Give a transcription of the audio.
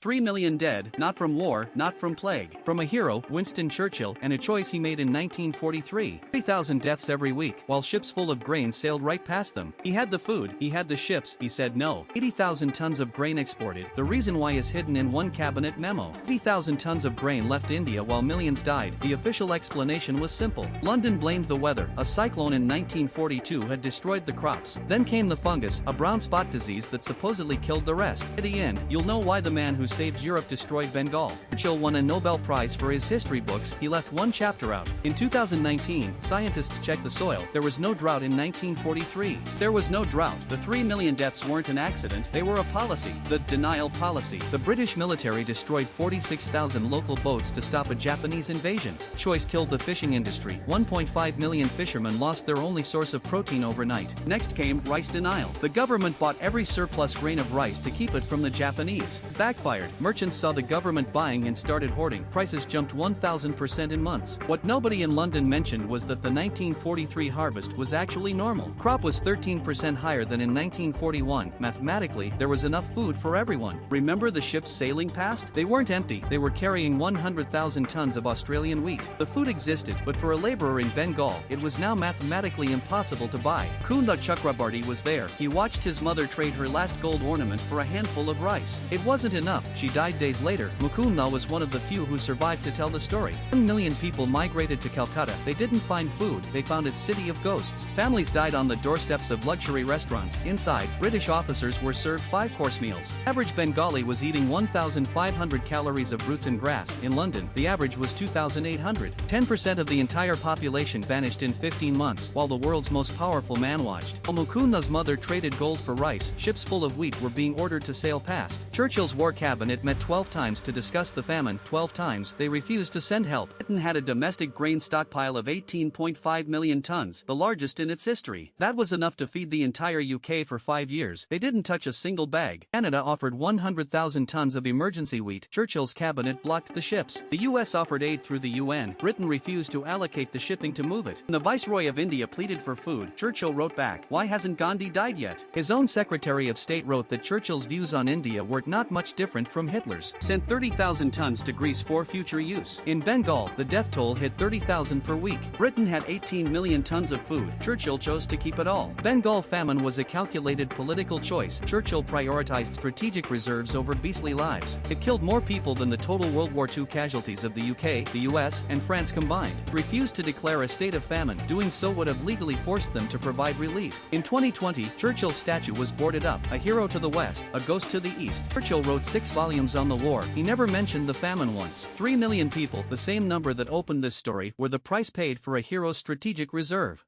3 million dead, not from war, not from plague. From a hero, Winston Churchill, and a choice he made in 1943. 3,000 deaths every week, while ships full of grain sailed right past them. He had the food, he had the ships, he said no. 80,000 tons of grain exported. The reason why is hidden in one cabinet memo. 80,000 tons of grain left India while millions died. The official explanation was simple. London blamed the weather. A cyclone in 1942 had destroyed the crops. Then came the fungus, a brown spot disease that supposedly killed the rest. At the end, you'll know why the man who saved Europe destroyed Bengal. Churchill won a Nobel Prize for his history books. He left one chapter out. In 2019, scientists checked the soil. There was no drought in 1943. There was no drought. The 3 million deaths weren't an accident, they were a policy. The denial policy. The British military destroyed 46,000 local boats to stop a Japanese invasion. Choice killed the fishing industry. 1.5 million fishermen lost their only source of protein overnight. Next came rice denial. The government bought every surplus grain of rice to keep it from the Japanese. Backfired. Merchants saw the government buying and started hoarding. Prices jumped 1,000% in months. What nobody in London mentioned was that the 1943 harvest was actually normal. Crop was 13% higher than in 1941. Mathematically, there was enough food for everyone. Remember the ships sailing past? They weren't empty. They were carrying 100,000 tons of Australian wheat. The food existed, but for a laborer in Bengal, it was now mathematically impossible to buy. Kunda Chakrabarti was there. He watched his mother trade her last gold ornament for a handful of rice. It wasn't enough. She died days later. Mukunda was one of the few who survived to tell the story. 1 million people migrated to Calcutta. They didn't find food. They found a city of ghosts. Families died on the doorsteps of luxury restaurants. Inside, British officers were served 5-course meals. Average Bengali was eating 1,500 calories of roots and grass. In London, the average was 2,800. 10% of the entire population vanished in 15 months, while the world's most powerful man watched. While Mukunda's mother traded gold for rice, ships full of wheat were being ordered to sail past. Churchill's war cabinet met 12 times to discuss the famine. 12 times, they refused to send help. Britain had a domestic grain stockpile of 18.5 million tons, the largest in its history. That was enough to feed the entire UK for 5 years. They didn't touch a single bag. Canada offered 100,000 tons of emergency wheat. Churchill's cabinet blocked the ships. The US offered aid through the UN. Britain refused to allocate the shipping to move it. When the Viceroy of India pleaded for food, Churchill wrote back, "Why hasn't Gandhi died yet?" His own Secretary of State wrote that Churchill's views on India were not much different from Hitler's. Sent 30,000 tons to Greece for future use. In Bengal, the death toll hit 30,000 per week. Britain had 18 million tons of food. Churchill chose to keep it all. Bengal famine was a calculated political choice. Churchill prioritized strategic reserves over beastly lives. It killed more people than the total World War II casualties of the UK, the US, and France combined. Refused to declare a state of famine. Doing so would have legally forced them to provide relief. In 2020, Churchill's statue was boarded up. A hero to the west, a ghost to the east. Churchill wrote 6 volumes on the war. He never mentioned the famine once. 3 million people, the same number that opened this story, were the price paid for a hero's strategic reserve.